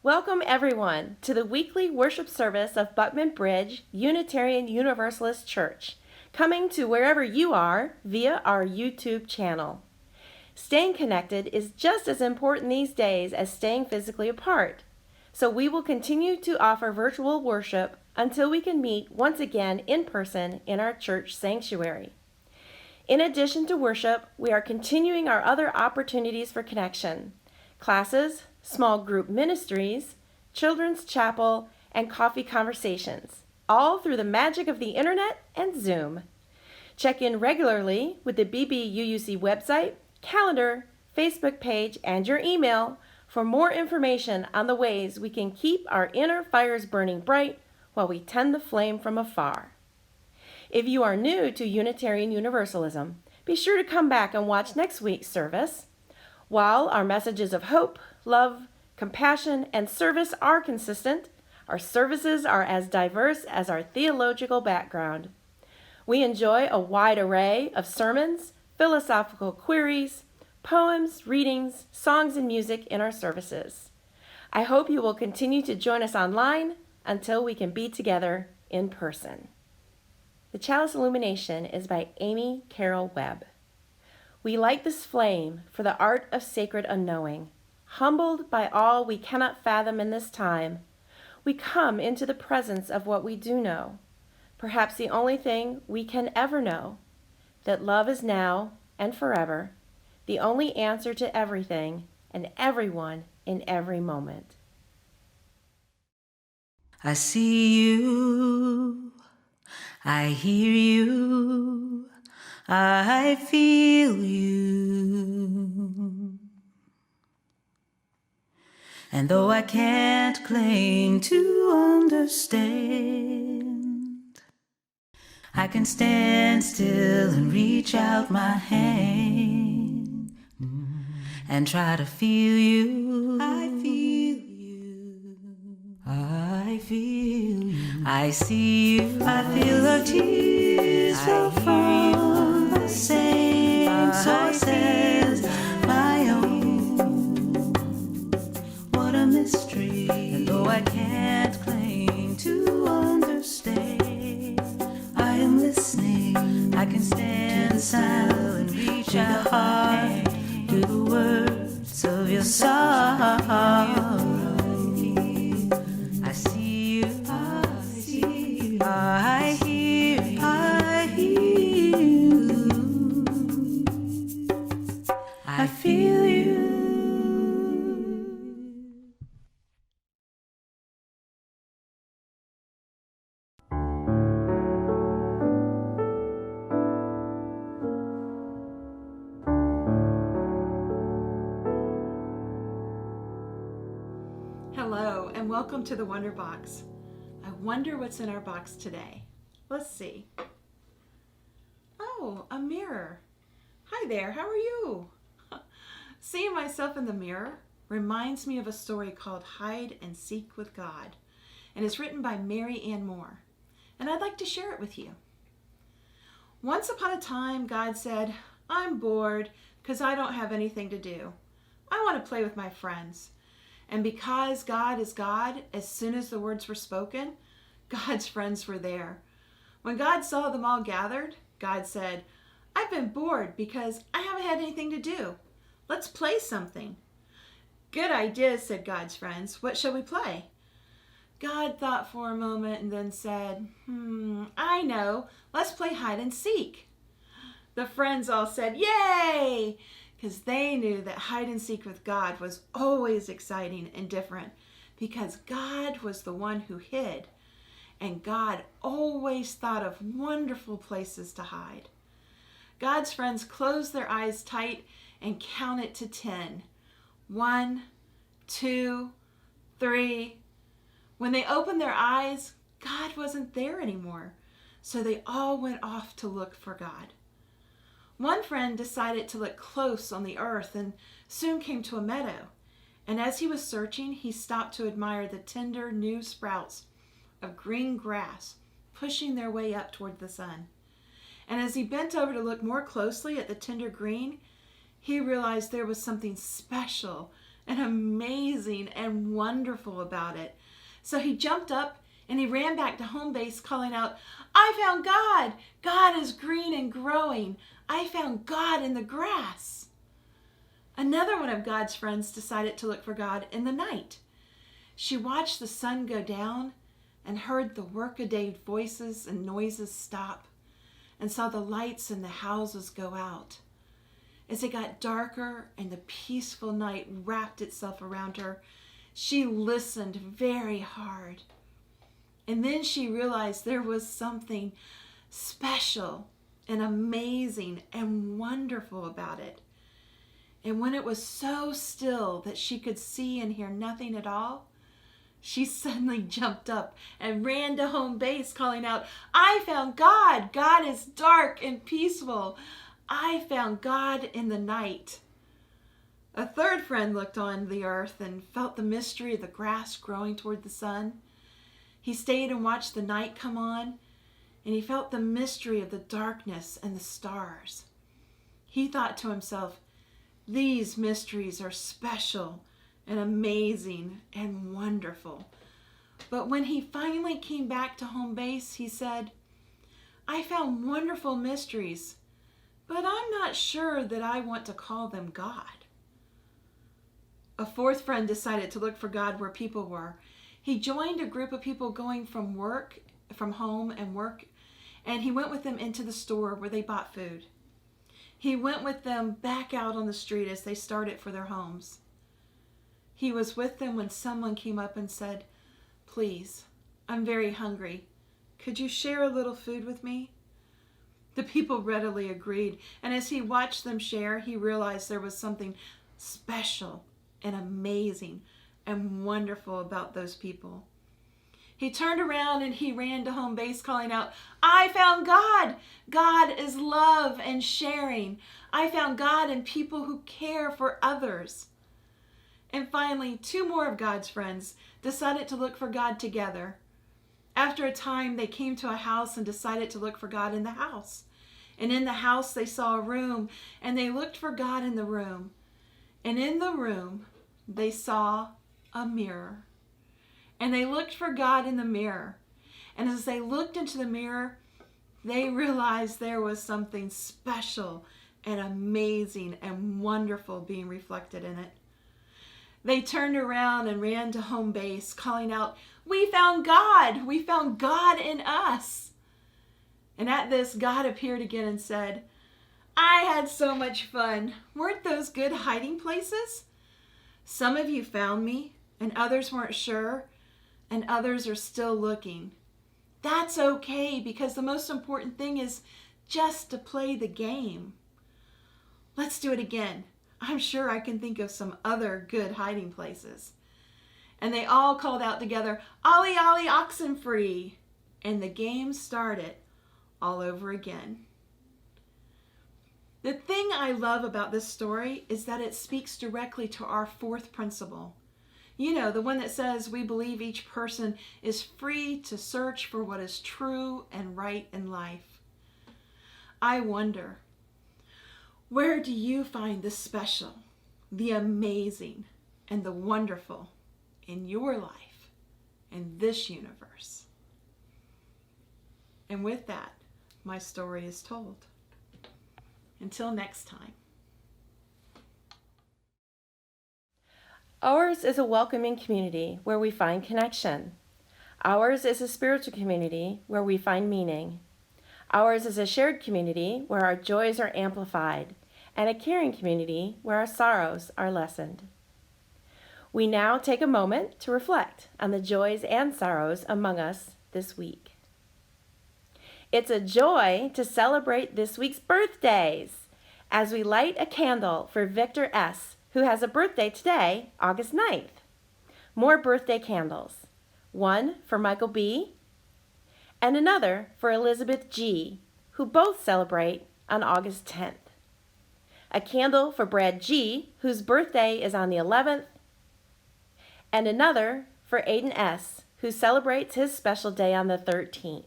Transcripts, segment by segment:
Welcome everyone to the weekly worship service of Buckman Bridge Unitarian Universalist Church, coming to wherever you are via our YouTube channel. Staying connected is just as important these days as staying physically apart, so we will continue to offer virtual worship until we can meet once again in person in our church sanctuary. In addition to worship, we are continuing our other opportunities for connection: classes, small group ministries, children's chapel, and coffee conversations, all through the magic of the internet and Zoom. Check in regularly with the BBUUC website, calendar, Facebook page, and your email for more information on the ways we can keep our inner fires burning bright while we tend the flame from afar. If you are new to Unitarian Universalism, be sure to come back and watch next week's service. While our messages of hope, love, compassion, and service are consistent, our services are as diverse as our theological background. We enjoy a wide array of sermons, philosophical queries, poems, readings, songs, and music in our services. I hope you will continue to join us online until we can be together in person. The Chalice Illumination is by Amy Carol Webb. We light this flame for the art of sacred unknowing. Humbled by all we cannot fathom in this time, we come into the presence of what we do know, perhaps the only thing we can ever know, that love is now and forever, the only answer to everything and everyone in every moment. I see you, I hear you, I feel you. And though I can't claim to understand, I can stand still and reach out my hand and try to feel you. I feel you. I feel you. I see you. I feel our tears flow from the same source as my own. What a mystery. And though I can't claim to understand, I am listening. I can stand silent and reach out my hand to the words of your song. I see you, I see you, I hear you, I hear you, I feel you. Hello and welcome to the Wonderbox. I wonder what's in our box today. Let's see. Oh, a mirror. Hi there, how are you? Seeing myself in the mirror reminds me of a story called Hide and Seek with God, and it's written by Mary Ann Moore, and I'd like to share it with you. Once upon a time, God said, "I'm bored because I don't have anything to do. I want to play with my friends." And because God is God, as soon as the words were spoken, God's friends were there. When God saw them all gathered, God said, "I've been bored because I haven't had anything to do. Let's play something." "Good idea," said God's friends. "What shall we play?" God thought for a moment and then said, I know. Let's play hide and seek." The friends all said, "Yay!" because they knew that hide and seek with God was always exciting and different, because God was the one who hid, and God always thought of wonderful places to hide. God's friends closed their eyes tight and counted to 10. 1, 2, 3. When they opened their eyes, God wasn't there anymore, so they all went off to look for God. One friend decided to look close on the earth and soon came to a meadow. And as he was searching, he stopped to admire the tender new sprouts of green grass pushing their way up toward the sun. And as he bent over to look more closely at the tender green, he realized there was something special and amazing and wonderful about it. So he jumped up and he ran back to home base calling out, "I found God! God is green and growing. I found God in the grass." Another one of God's friends decided to look for God in the night. She watched the sun go down and heard the workaday voices and noises stop and saw the lights in the houses go out. As it got darker and the peaceful night wrapped itself around her, she listened very hard. And then she realized there was something special and amazing and wonderful about it. And when it was so still that she could see and hear nothing at all, she suddenly jumped up and ran to home base calling out, "I found God! God is dark and peaceful. I found God in the night." A third friend looked on the earth and felt the mystery of the grass growing toward the sun. He stayed and watched the night come on, and he felt the mystery of the darkness and the stars. He thought to himself, "These mysteries are special and amazing and wonderful." But when he finally came back to home base, he said, "I found wonderful mysteries, but I'm not sure that I want to call them God." A fourth friend decided to look for God where people were. He joined a group of people going from home and work, and he went with them into the store where they bought food. He went with them back out on the street as they started for their homes. He was with them when someone came up and said, "Please, I'm very hungry. Could you share a little food with me?" The people readily agreed, and as he watched them share, he realized there was something special and amazing and wonderful about those people. He turned around and he ran to home base calling out, "I found God! God is love and sharing. I found God in people who care for others." And finally, two more of God's friends decided to look for God together. After a time, they came to a house and decided to look for God in the house. And in the house, they saw a room, and they looked for God in the room. And in the room, they saw a mirror. And they looked for God in the mirror. And as they looked into the mirror, they realized there was something special and amazing and wonderful being reflected in it. They turned around and ran to home base, calling out, "We found God! We found God in us!" And at this, God appeared again and said, "I had so much fun. Weren't those good hiding places? Some of you found me, and others weren't sure, and others are still looking. That's okay, because the most important thing is just to play the game. Let's do it again. I'm sure I can think of some other good hiding places." And they all called out together, "Ollie, Ollie, oxen free." And the game started all over again. The thing I love about this story is that it speaks directly to our fourth principle. You know, the one that says we believe each person is free to search for what is true and right in life. I wonder, where do you find the special, the amazing, and the wonderful in your life, in this universe? And with that, my story is told. Until next time. Ours is a welcoming community where we find connection. Ours is a spiritual community where we find meaning. Ours is a shared community where our joys are amplified, and a caring community where our sorrows are lessened. We now take a moment to reflect on the joys and sorrows among us this week. It's a joy to celebrate this week's birthdays as we light a candle for Victor S., who has a birthday today, August 9th. More birthday candles. One for Michael B. and another for Elizabeth G., who both celebrate on August 10th. A candle for Brad G., whose birthday is on the 11th, and another for Aiden S., who celebrates his special day on the 13th.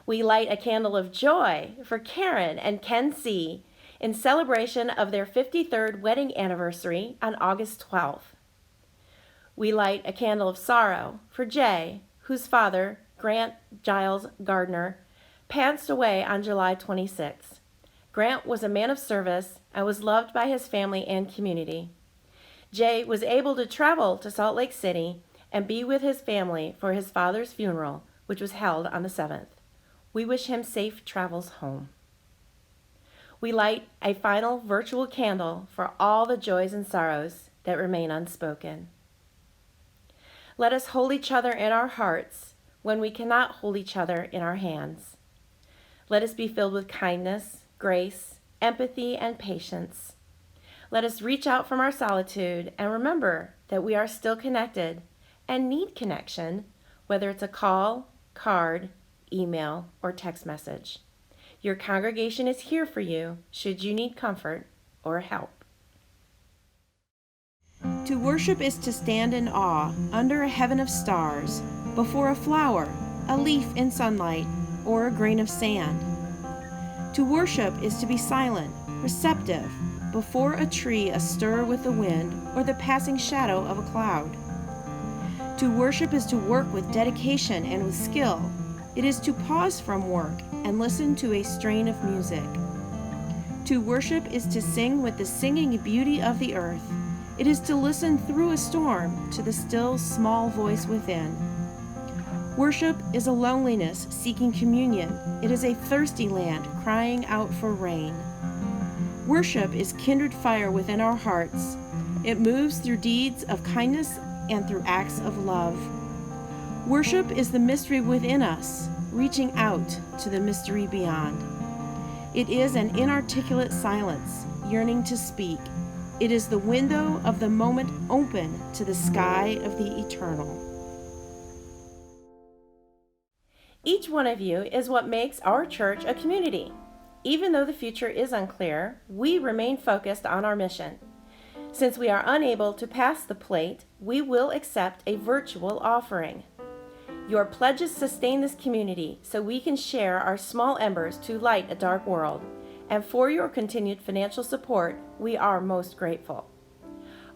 We light a candle of joy for Karen and Ken C., in celebration of their 53rd wedding anniversary on August 12th. We light a candle of sorrow for Jay, whose father, Grant Giles Gardner, passed away on July 26th. Grant was a man of service and was loved by his family and community. Jay was able to travel to Salt Lake City and be with his family for his father's funeral, which was held on the 7th. We wish him safe travels home. We light a final virtual candle for all the joys and sorrows that remain unspoken. Let us hold each other in our hearts when we cannot hold each other in our hands. Let us be filled with kindness, grace, empathy, and patience. Let us reach out from our solitude and remember that we are still connected and need connection, whether it's a call, card, email, or text message. Your congregation is here for you should you need comfort or help. To worship is to stand in awe under a heaven of stars, before a flower, a leaf in sunlight, or a grain of sand. To worship is to be silent, receptive, before a tree astir with the wind or the passing shadow of a cloud. To worship is to work with dedication and with skill. It is to pause from work and listen to a strain of music. To worship is to sing with the singing beauty of the earth. It is to listen through a storm to the still, small voice within. Worship is a loneliness seeking communion. It is a thirsty land crying out for rain. Worship is kindred fire within our hearts. It moves through deeds of kindness and through acts of love. Worship is the mystery within us, reaching out to the mystery beyond. It is an inarticulate silence, yearning to speak. It is the window of the moment open to the sky of the eternal. Each one of you is what makes our church a community. Even though the future is unclear, we remain focused on our mission. Since we are unable to pass the plate, we will accept a virtual offering. Your pledges sustain this community so we can share our small embers to light a dark world. And for your continued financial support, we are most grateful.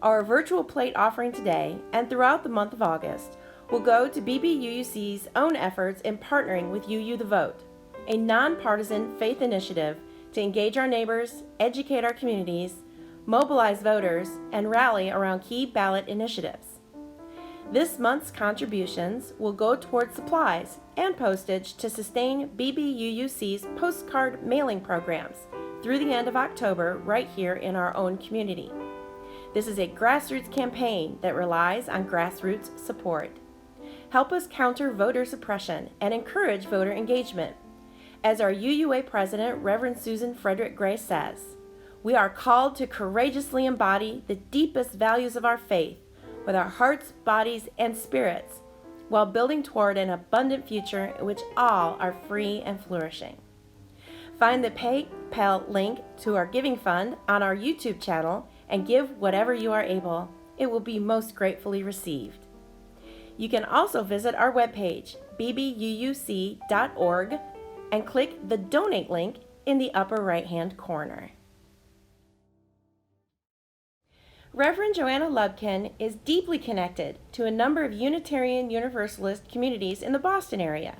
Our virtual plate offering today and throughout the month of August will go to BBUUC's own efforts in partnering with UU the Vote, a non-partisan faith initiative to engage our neighbors, educate our communities, mobilize voters, and rally around key ballot initiatives. This month's contributions will go toward supplies and postage to sustain BBUUC's postcard mailing programs through the end of October right here in our own community. This is a grassroots campaign that relies on grassroots support. Help us counter voter suppression and encourage voter engagement. As our UUA president, Reverend Susan Frederick Gray says, we are called to courageously embody the deepest values of our faith with our hearts, bodies, and spirits, while building toward an abundant future in which all are free and flourishing. Find the PayPal link to our giving fund on our YouTube channel and give whatever you are able. It will be most gratefully received. You can also visit our webpage, bbuuc.org, and click the donate link in the upper right-hand corner. Reverend Joanna Lubkin is deeply connected to a number of Unitarian Universalist communities in the Boston area.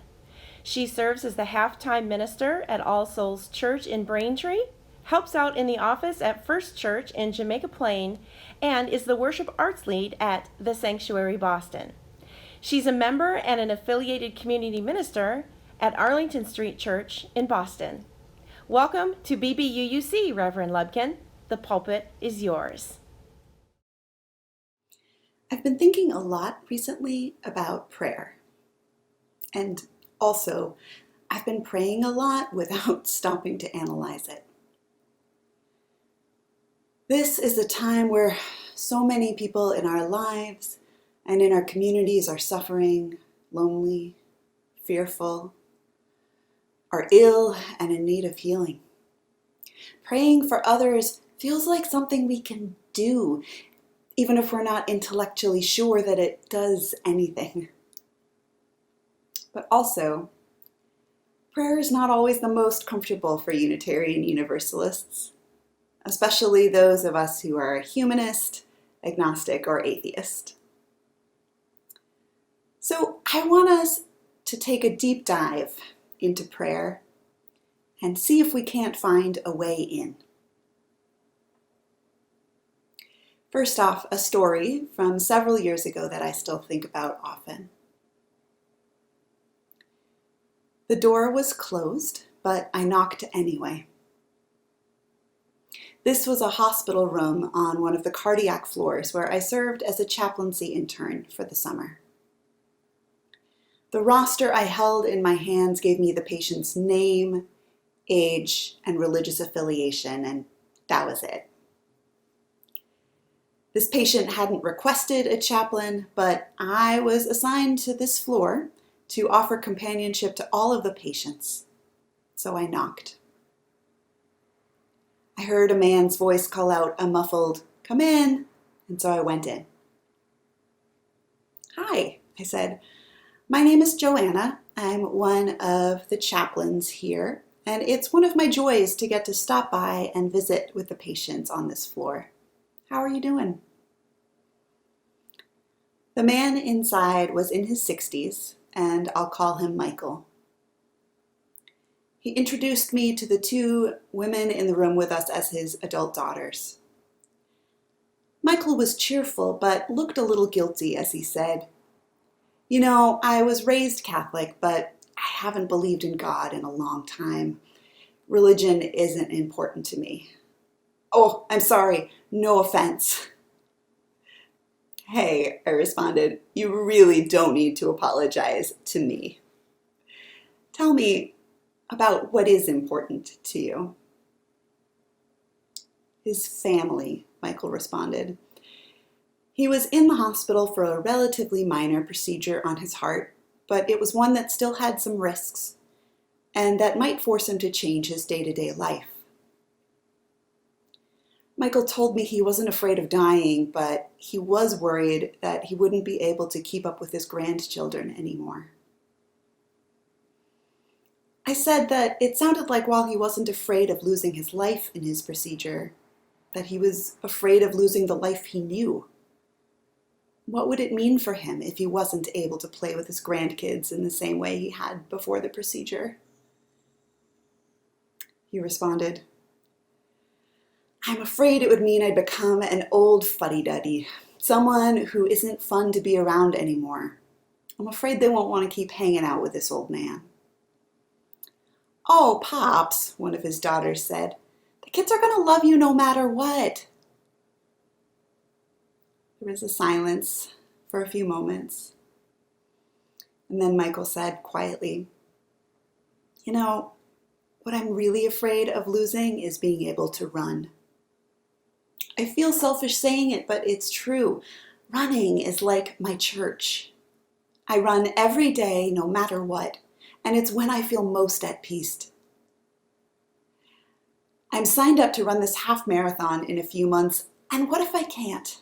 She serves as the half-time minister at All Souls Church in Braintree, helps out in the office at First Church in Jamaica Plain, and is the worship arts lead at The Sanctuary Boston. She's a member and an affiliated community minister at Arlington Street Church in Boston. Welcome to BBUUC, Reverend Lubkin. The pulpit is yours. I've been thinking a lot recently about prayer. And also, I've been praying a lot without stopping to analyze it. This is a time where so many people in our lives and in our communities are suffering, lonely, fearful, are ill and in need of healing. Praying for others feels like something we can do, even if we're not intellectually sure that it does anything. But also, prayer is not always the most comfortable for Unitarian Universalists. especially those of us who are humanist, agnostic, or atheist. So I want us to take a deep dive into prayer and see if we can't find a way in. First off, a story from several years ago that I still think about often. The door was closed, but I knocked anyway. This was a hospital room on one of the cardiac floors where I served as a chaplaincy intern for the summer. The roster I held in my hands gave me the patient's name, age, and religious affiliation, and that was it. This patient hadn't requested a chaplain, but I was assigned to this floor to offer companionship to all of the patients, so I knocked. I heard a man's voice call out a muffled, "Come in," and so I went in. "Hi," I said. "My name is Joanna. I'm one of the chaplains here, and it's one of my joys to get to stop by and visit with the patients on this floor. How are you doing?" The man inside was in his 60s, and I'll call him Michael. He introduced me to the two women in the room with us as his adult daughters. Michael was cheerful, but looked a little guilty as he said, "You know, I was raised Catholic, but I haven't believed in God in a long time. Religion isn't important to me." "Oh, I'm sorry, no offense." "Hey," I responded, "you really don't need to apologize to me. Tell me about what is important to you." "His family," Michael responded. "He was in the hospital for a relatively minor procedure on his heart, but it was one that still had some risks, and that might force him to change his day-to-day life." Michael told me he wasn't afraid of dying, but he was worried that he wouldn't be able to keep up with his grandchildren anymore. I said that it sounded like while he wasn't afraid of losing his life in his procedure, that he was afraid of losing the life he knew. What would it mean for him if he wasn't able to play with his grandkids in the same way he had before the procedure? He responded, "I'm afraid it would mean I'd become an old fuddy-duddy, someone who isn't fun to be around anymore. I'm afraid they won't want to keep hanging out with this old man." "Oh, Pops," one of his daughters said, "the kids are going to love you no matter what." There was a silence for a few moments. And then Michael said quietly, "You know, what I'm really afraid of losing is being able to run. I feel selfish saying it, but it's true. Running is like my church. I run every day, no matter what, and it's when I feel most at peace. I'm signed up to run this half marathon in a few months, and what if I can't?"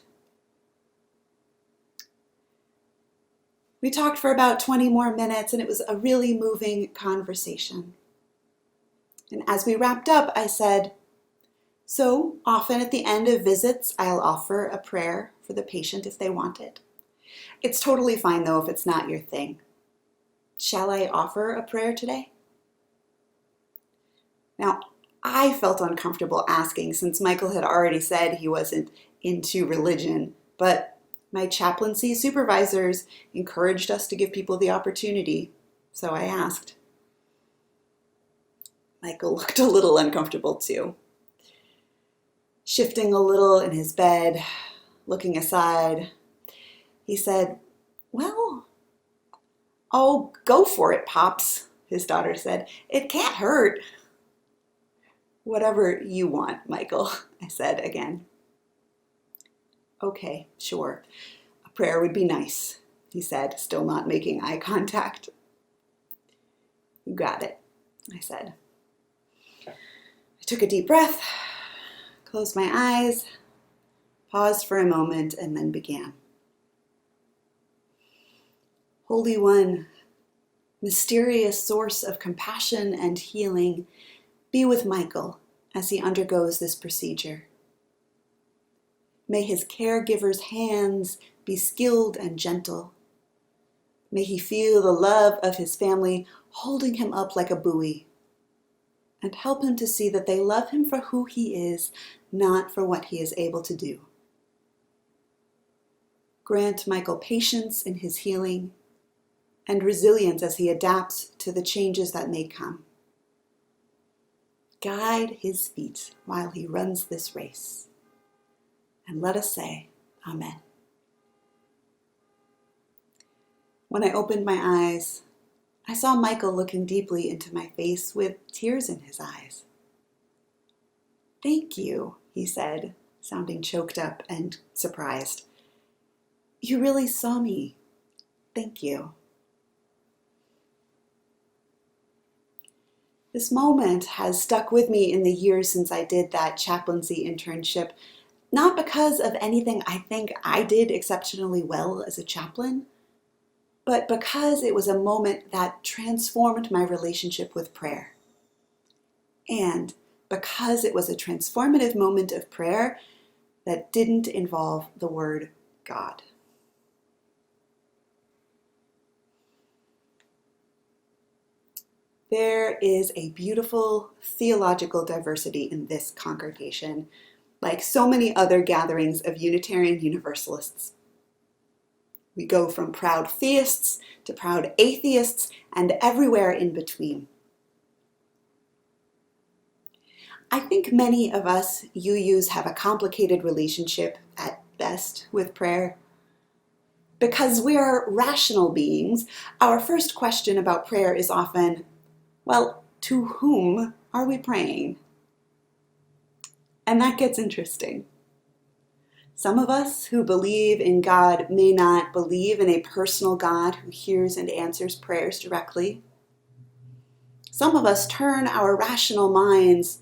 We talked for about 20 more minutes, and it was a really moving conversation. And as we wrapped up, I said, "So often at the end of visits, I'll offer a prayer for the patient if they want it. It's totally fine, though, if it's not your thing. Shall I offer a prayer today?" Now, I felt uncomfortable asking since Michael had already said he wasn't into religion, but my chaplaincy supervisors encouraged us to give people the opportunity, so I asked. Michael looked a little uncomfortable too. Shifting a little in his bed, looking aside, he said, "Well, oh, go for it, Pops," his daughter said. "It can't hurt." "Whatever you want, Michael," I said again. "Okay, sure. A prayer would be nice," he said, still not making eye contact. "You got it," I said. I took a deep breath, closed my eyes, paused for a moment, and then began. "Holy One, mysterious source of compassion and healing, be with Michael as he undergoes this procedure. May his caregiver's hands be skilled and gentle. May he feel the love of his family holding him up like a buoy, and help him to see that they love him for who he is, not for what he is able to do. Grant Michael patience in his healing and resilience as he adapts to the changes that may come. Guide his feet while he runs this race. And let us say, Amen. When I opened my eyes, I saw Michael looking deeply into my face with tears in his eyes. "Thank you," he said, sounding choked up and surprised. "You really saw me. Thank you." This moment has stuck with me in the years since I did that chaplaincy internship, not because of anything I think I did exceptionally well as a chaplain, but because it was a moment that transformed my relationship with prayer. And because it was a transformative moment of prayer that didn't involve the word God. There is a beautiful theological diversity in this congregation, like so many other gatherings of Unitarian Universalists. We go from proud theists to proud atheists and everywhere in between. I think many of us UUs have a complicated relationship at best with prayer. Because we are rational beings, our first question about prayer is often, well, to whom are we praying? And that gets interesting. Some of us who believe in God may not believe in a personal God who hears and answers prayers directly. Some of us turn our rational minds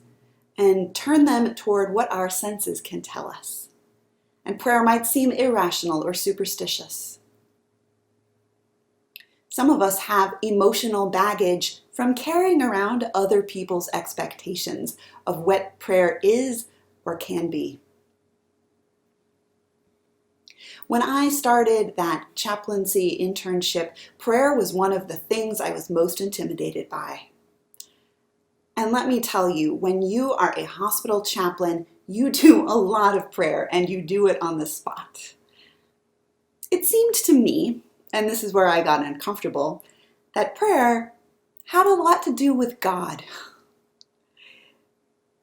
and turn them toward what our senses can tell us. And prayer might seem irrational or superstitious. Some of us have emotional baggage from carrying around other people's expectations of what prayer is or can be. When I started that chaplaincy internship, prayer was one of the things I was most intimidated by. And let me tell you, when you are a hospital chaplain, you do a lot of prayer and you do it on the spot. It seemed to me, and this is where I got uncomfortable, that prayer had a lot to do with God.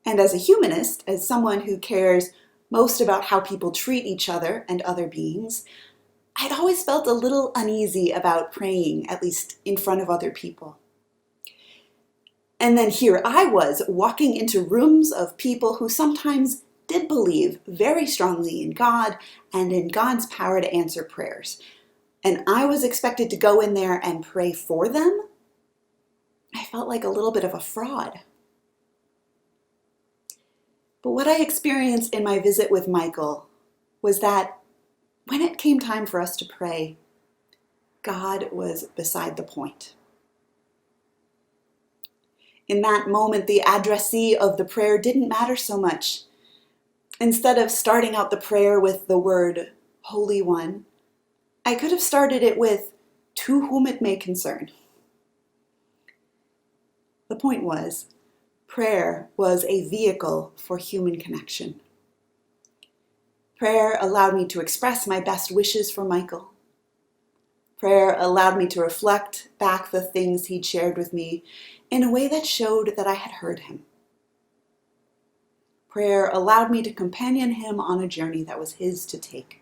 And as a humanist, as someone who cares most about how people treat each other and other beings, I'd always felt a little uneasy about praying, at least in front of other people. And then here I was walking into rooms of people who sometimes did believe very strongly in God and in God's power to answer prayers. And I was expected to go in there and pray for them. I felt like a little bit of a fraud. But what I experienced in my visit with Michael was that when it came time for us to pray, God was beside the point. In that moment, the addressee of the prayer didn't matter so much. Instead of starting out the prayer with the word, Holy One, I could have started it with, to whom it may concern. The point was, prayer was a vehicle for human connection. Prayer allowed me to express my best wishes for Michael. Prayer allowed me to reflect back the things he'd shared with me in a way that showed that I had heard him. Prayer allowed me to companion him on a journey that was his to take.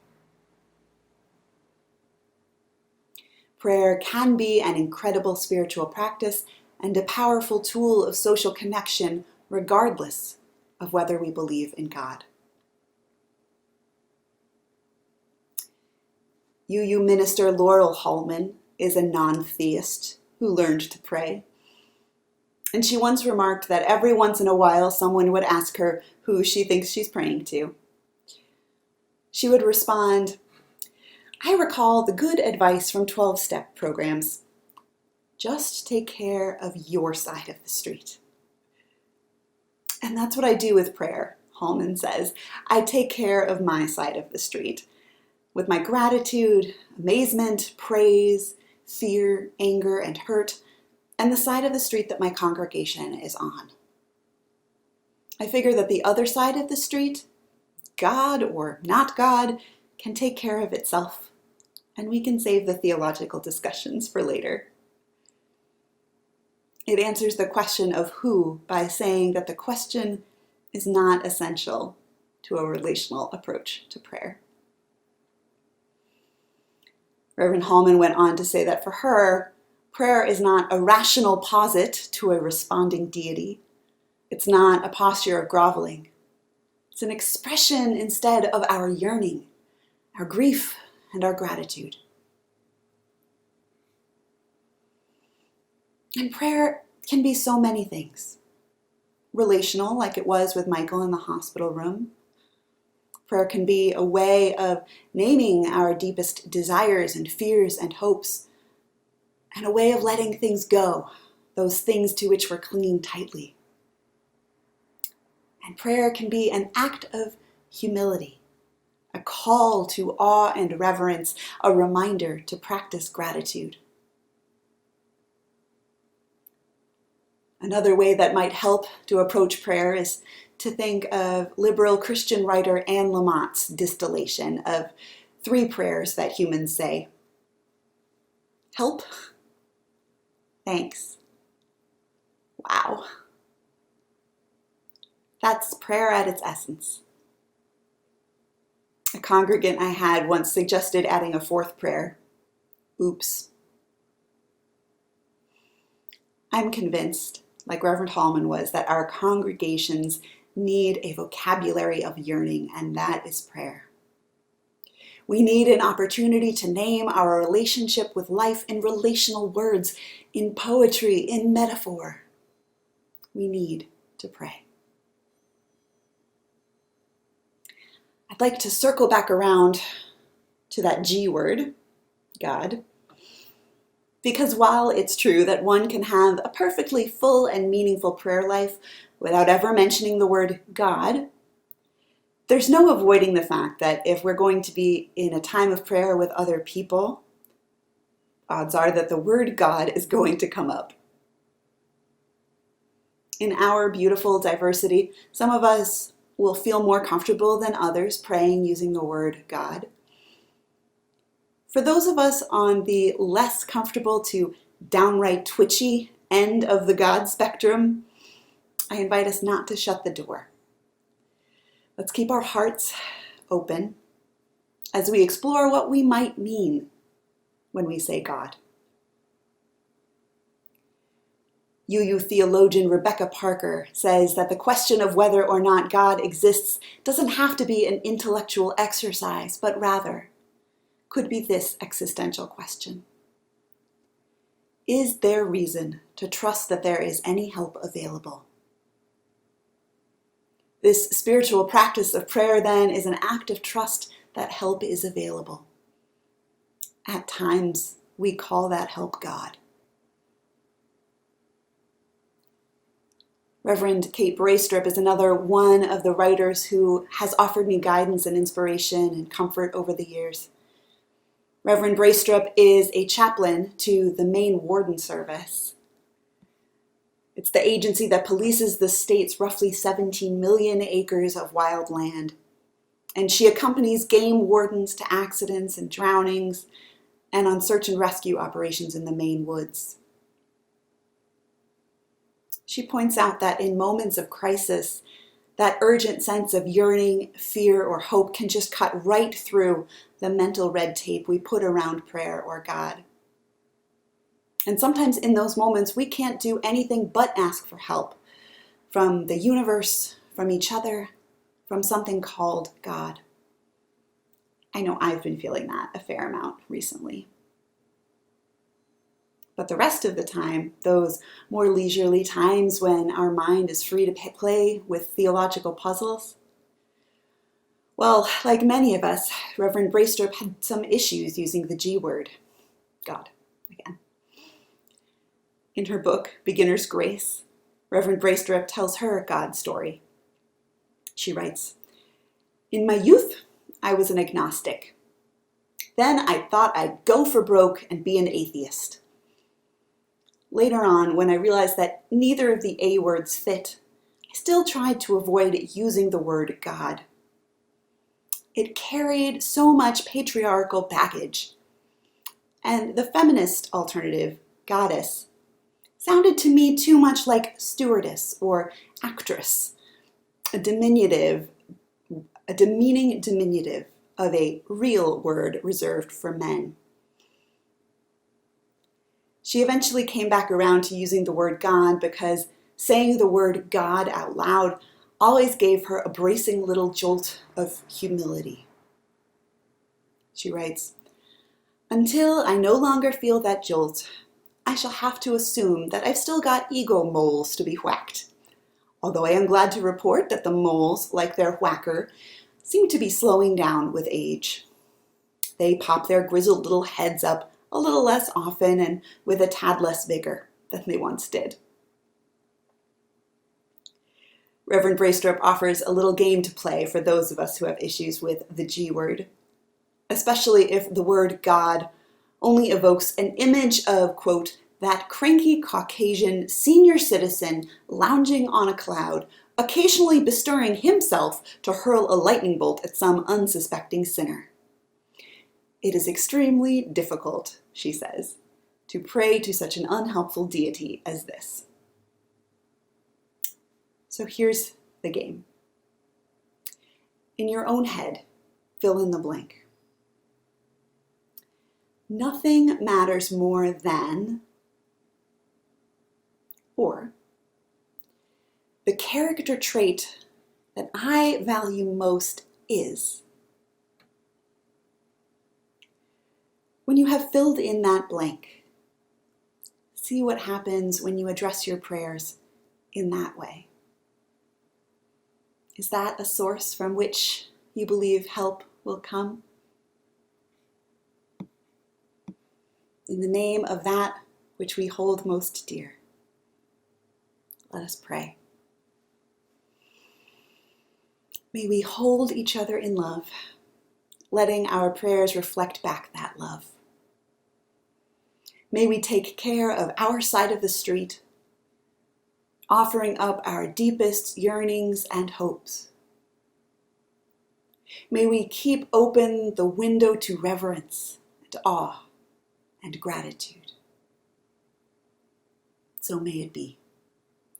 Prayer can be an incredible spiritual practice and a powerful tool of social connection, regardless of whether we believe in God. UU minister Laurel Hallman is a non-theist who learned to pray. And she once remarked that every once in a while someone would ask her who she thinks she's praying to. She would respond, I recall the good advice from 12-step programs. Just take care of your side of the street. And that's what I do with prayer, Hallman says. I take care of my side of the street with my gratitude, amazement, praise, fear, anger, and hurt, and the side of the street that my congregation is on. I figure that the other side of the street, God or not God, can take care of itself, and we can save the theological discussions for later. It answers the question of who by saying that the question is not essential to a relational approach to prayer. Reverend Hallman went on to say that for her, prayer is not a rational posit to a responding deity. It's not a posture of groveling. It's an expression instead of our yearning, our grief, and our gratitude. And prayer can be so many things. Relational, like it was with Michael in the hospital room. Prayer can be a way of naming our deepest desires and fears and hopes, and a way of letting things go, those things to which we're clinging tightly. And prayer can be an act of humility, a call to awe and reverence, a reminder to practice gratitude. Another way that might help to approach prayer is to think of liberal Christian writer Anne Lamott's distillation of 3 prayers that humans say. Help. Thanks. Wow. That's prayer at its essence. A congregant I had once suggested adding a 4th prayer. Oops. I'm convinced, like Reverend Hallman was, that our congregations need a vocabulary of yearning, and that is prayer. We need an opportunity to name our relationship with life in relational words, in poetry, in metaphor. We need to pray. I'd like to circle back around to that G word, God, because while it's true that one can have a perfectly full and meaningful prayer life without ever mentioning the word God, there's no avoiding the fact that if we're going to be in a time of prayer with other people, odds are that the word God is going to come up. In our beautiful diversity, some of us will feel more comfortable than others praying using the word God. For those of us on the less comfortable to downright twitchy end of the God spectrum, I invite us not to shut the door. Let's keep our hearts open as we explore what we might mean when we say God. UU theologian Rebecca Parker says that the question of whether or not God exists doesn't have to be an intellectual exercise, but rather could be this existential question. Is there reason to trust that there is any help available? This spiritual practice of prayer, then, is an act of trust that help is available. At times, we call that help God. Reverend Kate Braystrup is another one of the writers who has offered me guidance and inspiration and comfort over the years. Reverend Braystrup is a chaplain to the Maine Warden Service. It's the agency that polices the state's roughly 17 million acres of wild land. And she accompanies game wardens to accidents and drownings and on search and rescue operations in the Maine woods. She points out that in moments of crisis, that urgent sense of yearning, fear, or hope can just cut right through the mental red tape we put around prayer or God. And sometimes in those moments, we can't do anything but ask for help from the universe, from each other, from something called God. I know I've been feeling that a fair amount recently. But the rest of the time, those more leisurely times when our mind is free to play with theological puzzles, well, like many of us, Reverend Braystrup had some issues using the G word, God, again. In her book, Beginner's Grace, Reverend Braystrip tells her God story. She writes, "In my youth, I was an agnostic. Then I thought I'd go for broke and be an atheist. Later on, when I realized that neither of the A words fit, I still tried to avoid using the word God. It carried so much patriarchal baggage. And the feminist alternative, goddess, sounded to me too much like stewardess or actress, a demeaning diminutive of a real word reserved for men." She eventually came back around to using the word God because saying the word God out loud always gave her a bracing little jolt of humility. She writes, "Until I no longer feel that jolt, I shall have to assume that I've still got ego moles to be whacked. Although I am glad to report that the moles, like their whacker, seem to be slowing down with age. They pop their grizzled little heads up a little less often and with a tad less vigor than they once did." Reverend Braystrip offers a little game to play for those of us who have issues with the G word, especially if the word God only evokes an image of, quote, "that cranky Caucasian senior citizen lounging on a cloud, occasionally bestirring himself to hurl a lightning bolt at some unsuspecting sinner. It is extremely difficult," she says, "to pray to such an unhelpful deity as this." So here's the game. In your own head, fill in the blank. Nothing matters more than, or the character trait that I value most is. When you have filled in that blank, see what happens when you address your prayers in that way. Is that a source from which you believe help will come? In the name of that which we hold most dear, let us pray. May we hold each other in love, letting our prayers reflect back that love. May we take care of our side of the street, offering up our deepest yearnings and hopes. May we keep open the window to reverence and awe and gratitude. So may it be,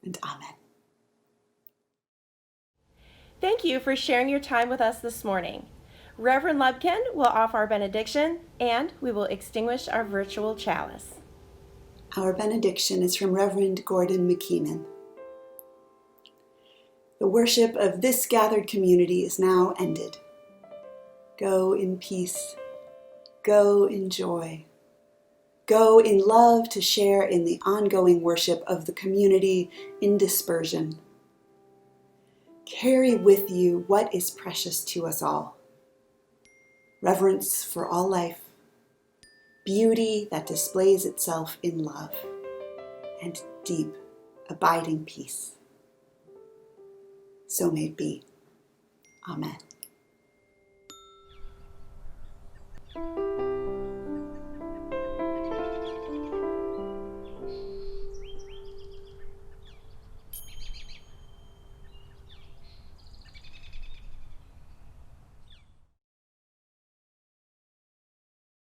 and amen. Thank you for sharing your time with us this morning. Reverend Lubkin will offer our benediction, and we will extinguish our virtual chalice. Our benediction is from Reverend Gordon McKeeman. The worship of this gathered community is now ended. Go in peace. Go in joy. Go in love to share in the ongoing worship of the community in dispersion. Carry with you what is precious to us all. Reverence for all life, beauty that displays itself in love, and deep, abiding peace. So may it be. Amen.